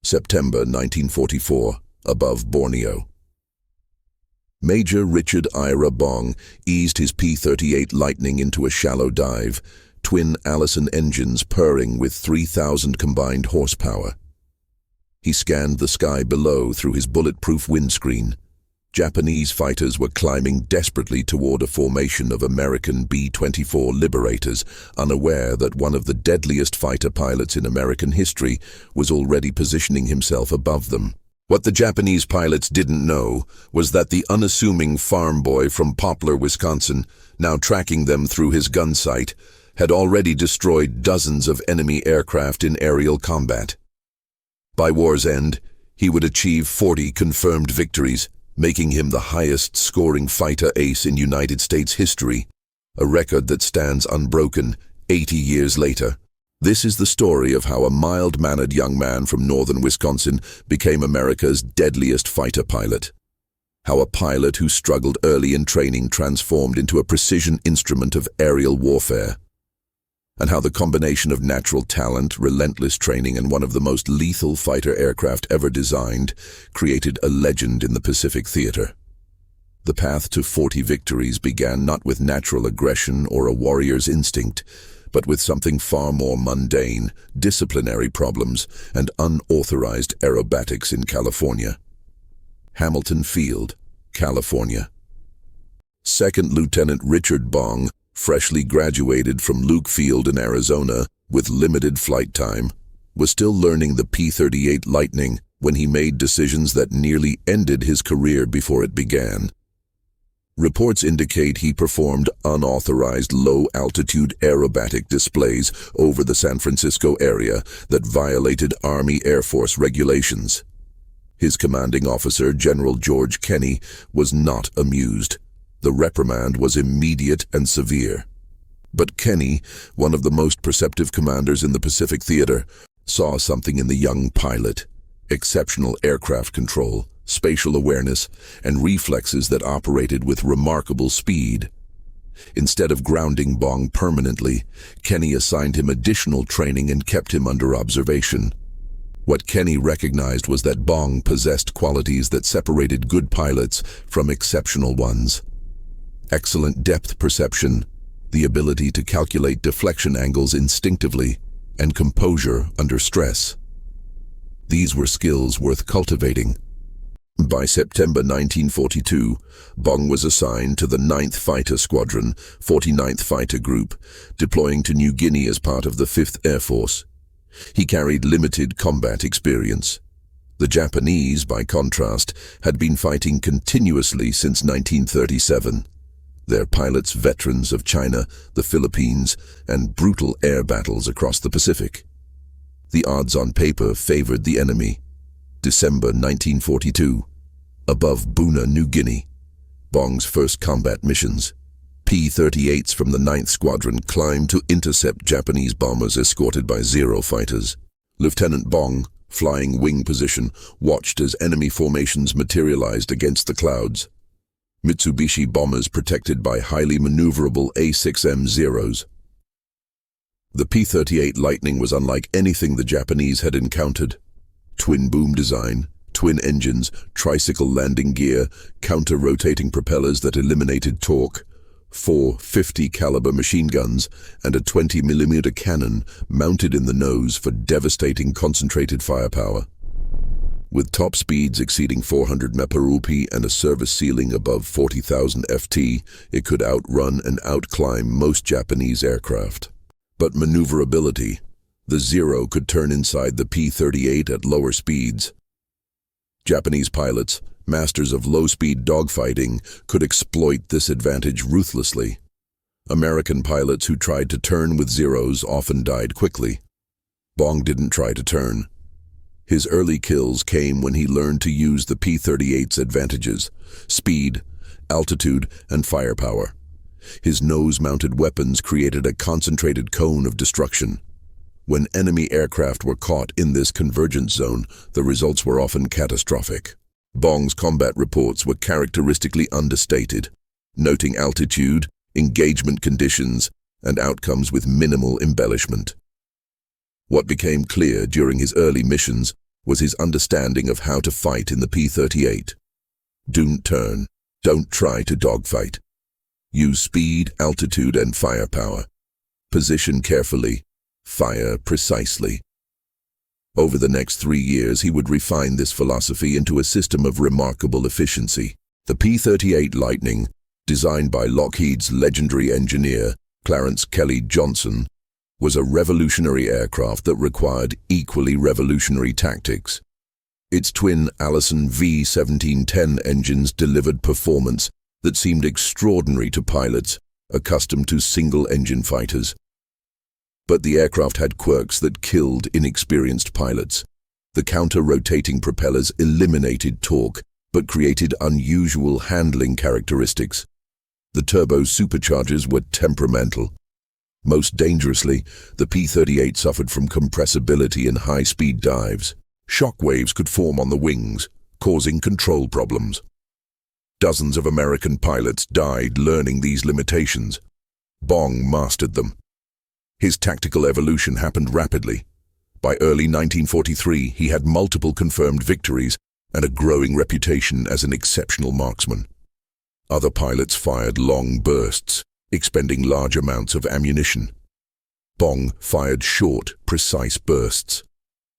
September 1944, above Borneo. Major Richard Ira Bong eased his P-38 Lightning into a shallow dive, twin Allison engines purring with 3,000 combined horsepower. He scanned the sky below through his bulletproof windscreen. Japanese fighters were climbing desperately toward a formation of American B-24 Liberators, unaware that one of the deadliest fighter pilots in American history was already positioning himself above them. What the Japanese pilots didn't know was that the unassuming farm boy from Poplar, Wisconsin, now tracking them through his gun sight, had already destroyed dozens of enemy aircraft in aerial combat. By war's end, he would achieve 40 confirmed victories, making him the highest-scoring fighter ace in United States history, a record that stands unbroken 80 years later. This is the story of how a mild-mannered young man from northern Wisconsin became America's deadliest fighter pilot. How a pilot who struggled early in training transformed into a precision instrument of aerial warfare. And how the combination of natural talent, relentless training, and one of the most lethal fighter aircraft ever designed created a legend in the Pacific theater. The path to 40 victories began not with natural aggression or a warrior's instinct, but with something far more mundane, disciplinary problems and unauthorized aerobatics in California. Hamilton Field, California. Second Lieutenant Richard Bong, freshly graduated from Luke Field in Arizona with limited flight time, was still learning the P-38 Lightning when he made decisions that nearly ended his career before it began. Reports indicate he performed unauthorized low-altitude aerobatic displays over the San Francisco area that violated Army Air Force regulations. His commanding officer, General George Kenney, was not amused. The reprimand was immediate and severe. But Kenney, one of the most perceptive commanders in the Pacific Theater, saw something in the young pilot: exceptional aircraft control, spatial awareness, and reflexes that operated with remarkable speed. Instead of grounding Bong permanently, Kenney assigned him additional training and kept him under observation. What Kenney recognized was that Bong possessed qualities that separated good pilots from exceptional ones. Excellent depth perception, the ability to calculate deflection angles instinctively, and composure under stress. These were skills worth cultivating. By September 1942, Bong was assigned to the 9th Fighter Squadron, 49th Fighter Group, deploying to New Guinea as part of the 5th Air Force. He carried limited combat experience. The Japanese, by contrast, had been fighting continuously since 1937. Their pilots veterans of China, the Philippines, and brutal air battles across the Pacific. The odds on paper favored the enemy. December 1942. Above Buna, New Guinea. Bong's first combat missions. P-38s from the 9th Squadron climbed to intercept Japanese bombers escorted by Zero fighters. Lieutenant Bong, flying wing position, watched as enemy formations materialized against the clouds. Mitsubishi bombers protected by highly maneuverable A-6M Zeros. The P-38 Lightning was unlike anything the Japanese had encountered. Twin boom design, twin engines, tricycle landing gear, counter-rotating propellers that eliminated torque, 4 50 caliber machine guns, and a 20mm cannon mounted in the nose for devastating concentrated firepower. With top speeds exceeding 400 mph and a service ceiling above 40,000 ft, it could outrun and outclimb most Japanese aircraft. But maneuverability. The Zero could turn inside the P-38 at lower speeds. Japanese pilots, masters of low-speed dogfighting, could exploit this advantage ruthlessly. American pilots who tried to turn with Zeros often died quickly. Bong didn't try to turn. His early kills came when he learned to use the P-38's advantages: speed, altitude, and firepower. His nose-mounted weapons created a concentrated cone of destruction. When enemy aircraft were caught in this convergence zone, the results were often catastrophic. Bong's combat reports were characteristically understated, noting altitude, engagement conditions, and outcomes with minimal embellishment. What became clear during his early missions was his understanding of how to fight in the P-38. Don't turn. Don't try to dogfight. Use speed, altitude, and firepower. Position carefully. Fire precisely. Over the next 3 years, he would refine this philosophy into a system of remarkable efficiency. The P-38 Lightning, designed by Lockheed's legendary engineer, Clarence Kelly Johnson, was a revolutionary aircraft that required equally revolutionary tactics. Its twin Allison V-1710 engines delivered performance that seemed extraordinary to pilots accustomed to single-engine fighters. But the aircraft had quirks that killed inexperienced pilots. The counter-rotating propellers eliminated torque, but created unusual handling characteristics. The turbo superchargers were temperamental. Most dangerously, the P-38 suffered from compressibility in high-speed dives. Shock waves could form on the wings, causing control problems. Dozens of American pilots died learning these limitations. Bong mastered them. His tactical evolution happened rapidly. By early 1943, he had multiple confirmed victories and a growing reputation as an exceptional marksman. Other pilots fired long bursts, expending large amounts of ammunition. Bong fired short, precise bursts.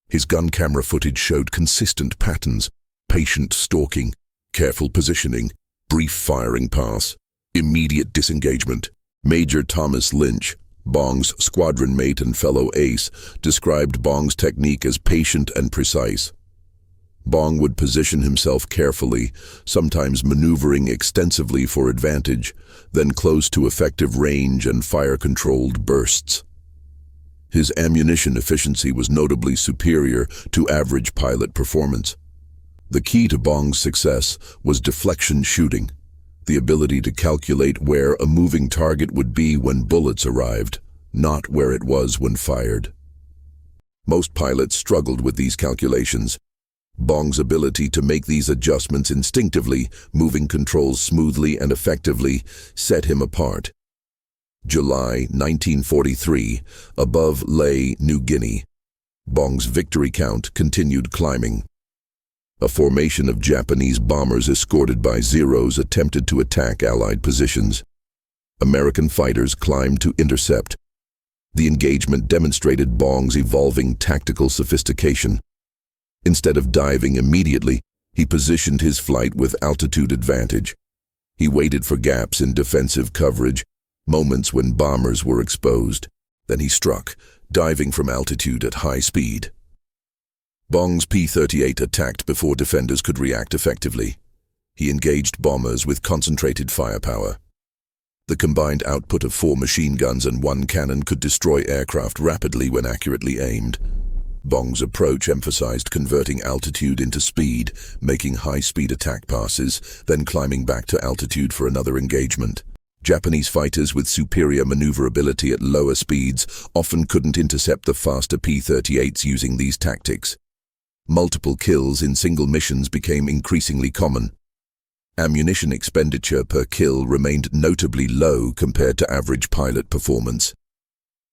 His gun camera footage showed consistent patterns: patient stalking, careful positioning, brief firing pass, immediate disengagement. Major Thomas Lynch, Bong's squadron mate and fellow ace, described Bong's technique as patient and precise. Bong would position himself carefully, sometimes maneuvering extensively for advantage, then close to effective range and fire-controlled bursts. His ammunition efficiency was notably superior to average pilot performance. The key to Bong's success was deflection shooting, the ability to calculate where a moving target would be when bullets arrived, not where it was when fired. Most pilots struggled with these calculations. Bong's ability to make these adjustments instinctively, moving controls smoothly and effectively, set him apart. July 1943, above Lae, New Guinea. Bong's victory count continued climbing. A formation of Japanese bombers escorted by Zeros attempted to attack Allied positions. American fighters climbed to intercept. The engagement demonstrated Bong's evolving tactical sophistication. Instead of diving immediately, he positioned his flight with altitude advantage. He waited for gaps in defensive coverage, moments when bombers were exposed. Then he struck, diving from altitude at high speed. Bong's P-38 attacked before defenders could react effectively. He engaged bombers with concentrated firepower. The combined output of 4 machine guns and 1 cannon could destroy aircraft rapidly when accurately aimed. Bong's approach emphasized converting altitude into speed, making high-speed attack passes, then climbing back to altitude for another engagement. Japanese fighters with superior maneuverability at lower speeds often couldn't intercept the faster P-38s using these tactics. Multiple kills in single missions became increasingly common. Ammunition expenditure per kill remained notably low compared to average pilot performance.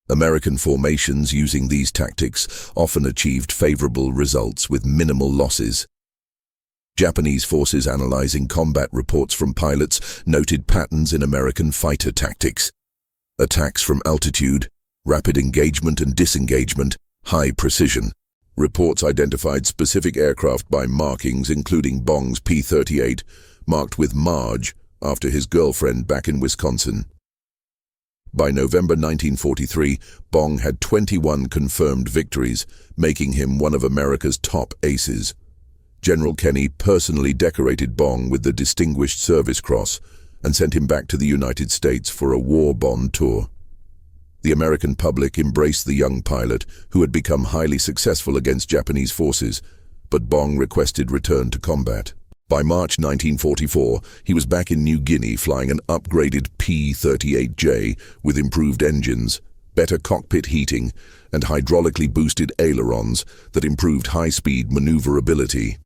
American formations using these tactics often achieved favorable results with minimal losses. Japanese forces analyzing combat reports from pilots noted patterns in American fighter tactics: attacks from altitude, rapid engagement and disengagement, high precision. Reports identified specific aircraft by markings including Bong's P-38, marked with Marge after his girlfriend back in Wisconsin. By November 1943, Bong had 21 confirmed victories, making him one of America's top aces. General Kenny personally decorated Bong with the Distinguished Service Cross and sent him back to the United States for a war bond tour. The American public embraced the young pilot, who had become highly successful against Japanese forces, but Bong requested return to combat. By March 1944, he was back in New Guinea flying an upgraded P-38J with improved engines, better cockpit heating, and hydraulically boosted ailerons that improved high-speed maneuverability.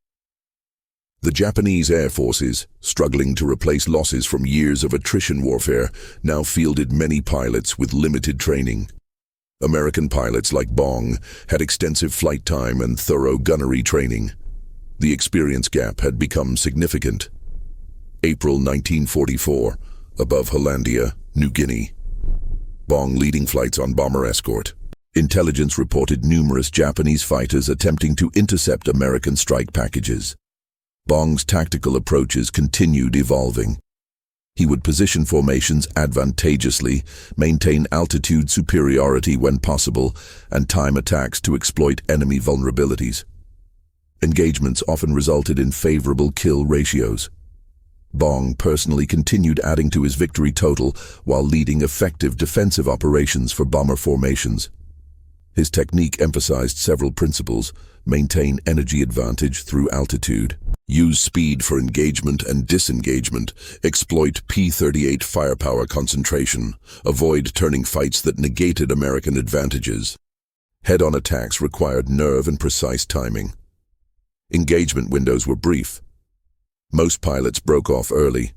The Japanese air forces, struggling to replace losses from years of attrition warfare, now fielded many pilots with limited training. American pilots like Bong had extensive flight time and thorough gunnery training. The experience gap had become significant. April 1944, above Hollandia, New Guinea. Bong leading flights on bomber escort. Intelligence reported numerous Japanese fighters attempting to intercept American strike packages. Bong's tactical approaches continued evolving. He would position formations advantageously, maintain altitude superiority when possible, and time attacks to exploit enemy vulnerabilities. Engagements often resulted in favorable kill ratios. Bong personally continued adding to his victory total while leading effective defensive operations for bomber formations. His technique emphasized several principles: maintain energy advantage through altitude, use speed for engagement and disengagement, exploit P-38 firepower concentration, avoid turning fights that negated American advantages. Head-on attacks required nerve and precise timing. Engagement windows were brief. Most pilots broke off early.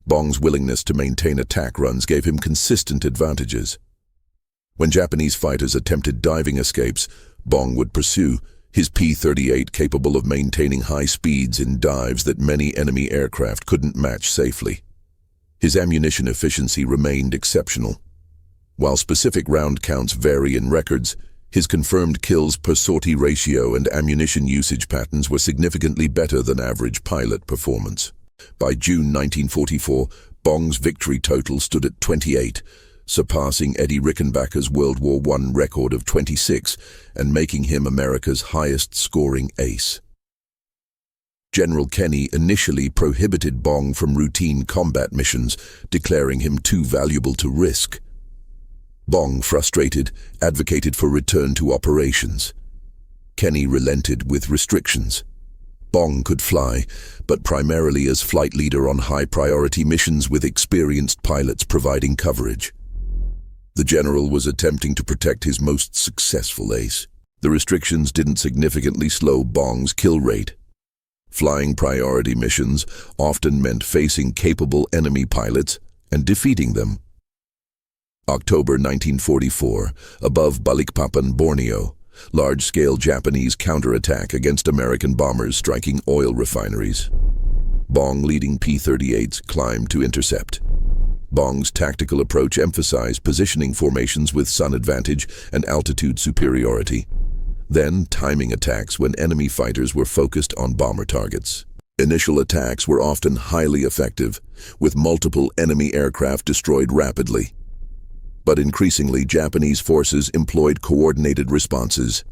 Bong's willingness to maintain attack runs gave him consistent advantages. When Japanese fighters attempted diving escapes, Bong would pursue, his P-38 capable of maintaining high speeds in dives that many enemy aircraft couldn't match safely. His ammunition efficiency remained exceptional. While specific round counts vary in records, his confirmed kills per sortie ratio and ammunition usage patterns were significantly better than average pilot performance. By June 1944, Bong's victory total stood at 28, surpassing Eddie Rickenbacker's World War I record of 26 and making him America's highest-scoring ace. General Kenny initially prohibited Bong from routine combat missions, declaring him too valuable to risk. Bong, frustrated, advocated for return to operations. Kenny relented with restrictions. Bong could fly, but primarily as flight leader on high-priority missions with experienced pilots providing coverage. The general was attempting to protect his most successful ace. The restrictions didn't significantly slow Bong's kill rate. Flying priority missions often meant facing capable enemy pilots and defeating them. October 1944, above Balikpapan, Borneo, large-scale Japanese counterattack against American bombers striking oil refineries. Bong leading P-38s climbed to intercept. Bong's tactical approach emphasized positioning formations with sun advantage and altitude superiority, then timing attacks when enemy fighters were focused on bomber targets. Initial attacks were often highly effective, with multiple enemy aircraft destroyed rapidly. But increasingly, Japanese forces employed coordinated responses.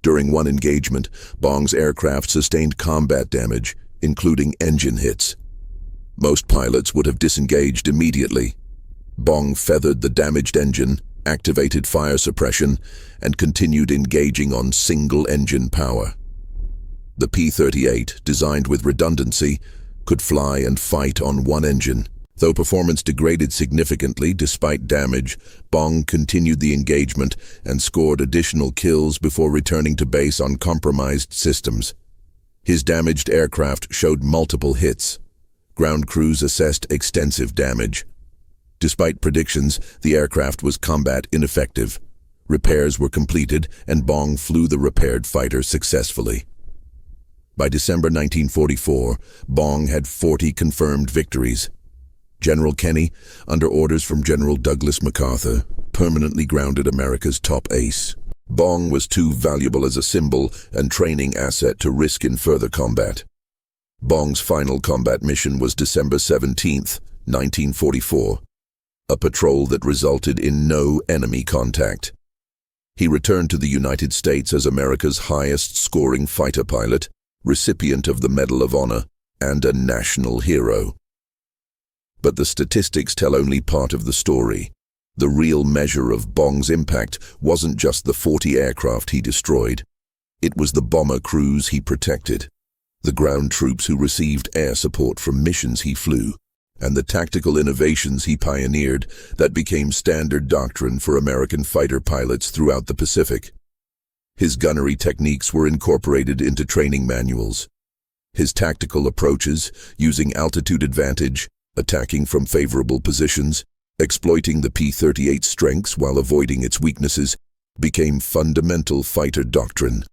During one engagement, Bong's aircraft sustained combat damage, including engine hits. Most pilots would have disengaged immediately. Bong feathered the damaged engine, activated fire suppression, and continued engaging on single-engine power. The P-38, designed with redundancy, could fly and fight on one engine. Though performance degraded significantly despite damage, Bong continued the engagement and scored additional kills before returning to base on compromised systems. His damaged aircraft showed multiple hits. Ground crews assessed extensive damage. Despite predictions, the aircraft was combat ineffective. Repairs were completed, and Bong flew the repaired fighter successfully. By December 1944, Bong had 40 confirmed victories. General Kenny, under orders from General Douglas MacArthur, permanently grounded America's top ace. Bong was too valuable as a symbol and training asset to risk in further combat. Bong's final combat mission was December 17, 1944, a patrol that resulted in no enemy contact. He returned to the United States as America's highest-scoring fighter pilot, recipient of the Medal of Honor, and a national hero. But the statistics tell only part of the story. The real measure of Bong's impact wasn't just the 40 aircraft he destroyed. It was the bomber crews he protected, the ground troops who received air support from missions he flew, and the tactical innovations he pioneered that became standard doctrine for American fighter pilots throughout the Pacific. His gunnery techniques were incorporated into training manuals. His tactical approaches, using altitude advantage, attacking from favorable positions, Exploiting the P-38's strengths while avoiding its weaknesses became fundamental fighter doctrine.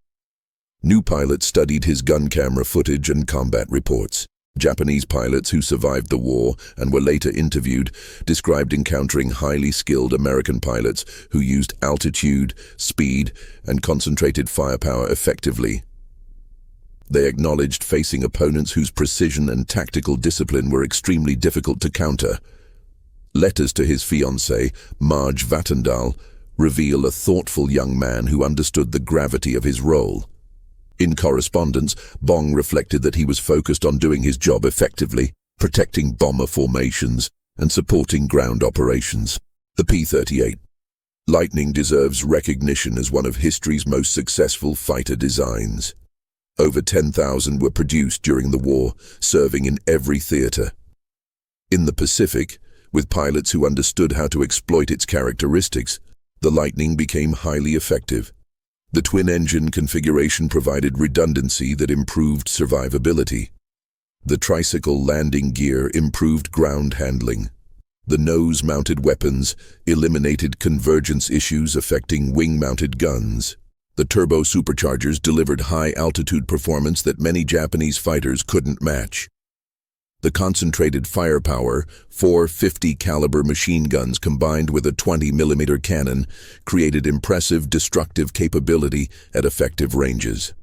New pilots studied his gun camera footage and combat reports. Japanese pilots who survived the war and were later interviewed described encountering highly skilled American pilots who used altitude, speed, and concentrated firepower effectively. They acknowledged facing opponents whose precision and tactical discipline were extremely difficult to counter. Letters to his fiancée, Marge Vattendahl, reveal a thoughtful young man who understood the gravity of his role. In correspondence, Bong reflected that he was focused on doing his job effectively, protecting bomber formations and supporting ground operations. The P-38 Lightning deserves recognition as one of history's most successful fighter designs. Over 10,000 were produced during the war, serving in every theater. In the Pacific, with pilots who understood how to exploit its characteristics, the Lightning became highly effective. The twin-engine configuration provided redundancy that improved survivability. The tricycle landing gear improved ground handling. The nose-mounted weapons eliminated convergence issues affecting wing-mounted guns. The turbo superchargers delivered high-altitude performance that many Japanese fighters couldn't match. The concentrated firepower, 450 caliber machine guns combined with a 20mm cannon, created impressive destructive capability at effective ranges.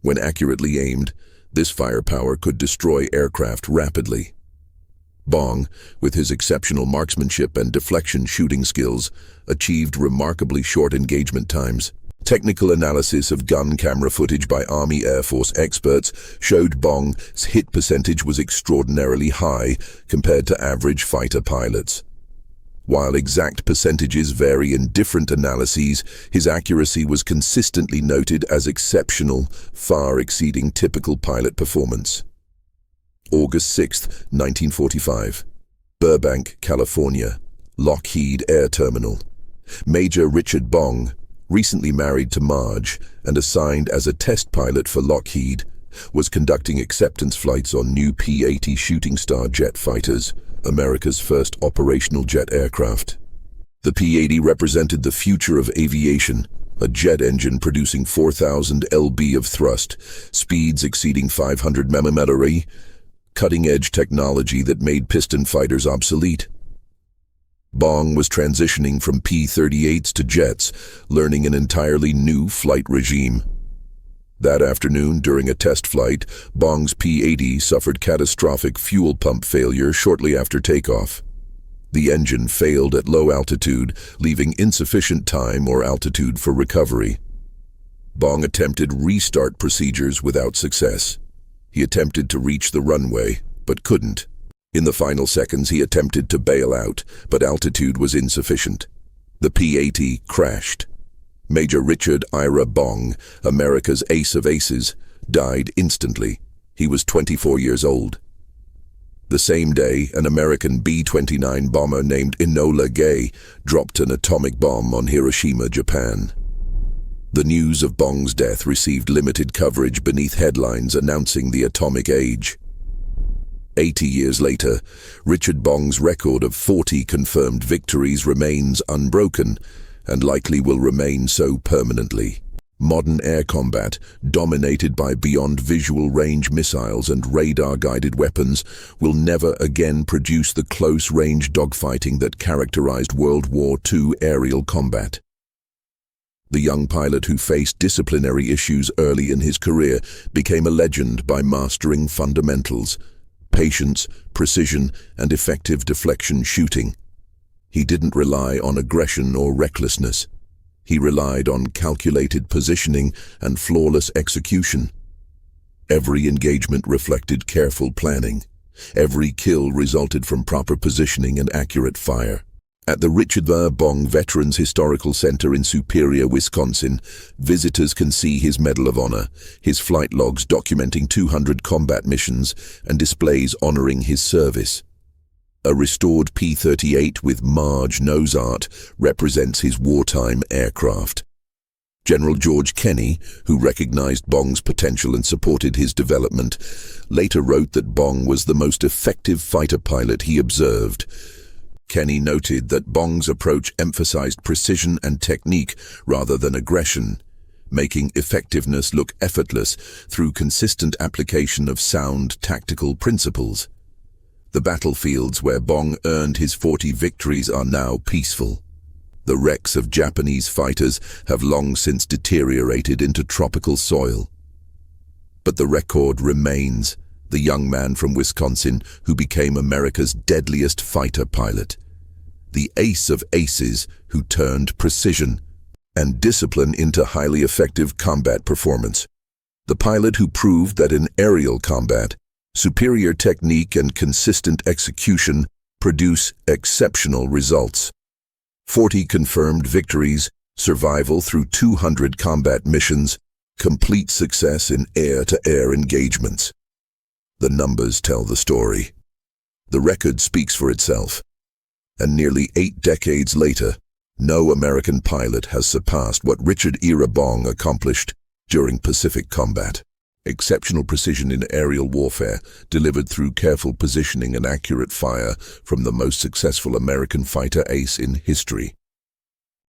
When accurately aimed, this firepower could destroy aircraft rapidly. Bong, with his exceptional marksmanship and deflection shooting skills, achieved remarkably short engagement times. Technical analysis of gun camera footage by Army Air Force experts showed Bong's hit percentage was extraordinarily high compared to average fighter pilots. While exact percentages vary in different analyses, his accuracy was consistently noted as exceptional, far exceeding typical pilot performance. August 6, 1945. Burbank, California. Lockheed Air Terminal. Major Richard Bong, recently married to Marge and assigned as a test pilot for Lockheed, was conducting acceptance flights on new P-80 Shooting Star jet fighters, America's first operational jet aircraft. The P-80 represented the future of aviation, a jet engine producing 4,000 lb of thrust, speeds exceeding 500 mph, cutting-edge technology that made piston fighters obsolete. Bong was transitioning from P-38s to jets, learning an entirely new flight regime. That afternoon, during a test flight, Bong's P-80 suffered catastrophic fuel pump failure shortly after takeoff. The engine failed at low altitude, leaving insufficient time or altitude for recovery. Bong attempted restart procedures without success. He attempted to reach the runway, but couldn't. In the final seconds, he attempted to bail out, but altitude was insufficient. The P-80 crashed. Major Richard Ira Bong, America's ace of aces, died instantly. He was 24 years old. The same day, an American B-29 bomber named Enola Gay dropped an atomic bomb on Hiroshima, Japan. The news of Bong's death received limited coverage beneath headlines announcing the atomic age. 80 years later, Richard Bong's record of 40 confirmed victories remains unbroken and likely will remain so permanently. Modern air combat, dominated by beyond visual range missiles and radar-guided weapons, will never again produce the close-range dogfighting that characterized World War II aerial combat. The young pilot who faced disciplinary issues early in his career became a legend by mastering fundamentals: patience, precision, and effective deflection shooting. He didn't rely on aggression or recklessness. He relied on calculated positioning and flawless execution. Every engagement reflected careful planning. Every kill resulted from proper positioning and accurate fire. At the Richard R. Bong Veterans Historical Center in Superior, Wisconsin, visitors can see his Medal of Honor, his flight logs documenting 200 combat missions, and displays honoring his service. A restored P-38 with Marge nose art represents his wartime aircraft. General George Kenney, who recognized Bong's potential and supported his development, later wrote that Bong was the most effective fighter pilot he observed. Kenny noted that Bong's approach emphasized precision and technique rather than aggression, making effectiveness look effortless through consistent application of sound tactical principles. The battlefields where Bong earned his 40 victories are now peaceful. The wrecks of Japanese fighters have long since deteriorated into tropical soil. But the record remains: the young man from Wisconsin who became America's deadliest fighter pilot. The ace of aces who turned precision and discipline into highly effective combat performance. The pilot who proved that in aerial combat, superior technique and consistent execution produce exceptional results. 40 confirmed victories, survival through 200 combat missions, complete success in air-to-air engagements. The numbers tell the story. The record speaks for itself. And nearly 8 decades later, no American pilot has surpassed what Richard Ira Bong accomplished during Pacific combat. Exceptional precision in aerial warfare, delivered through careful positioning and accurate fire from the most successful American fighter ace in history.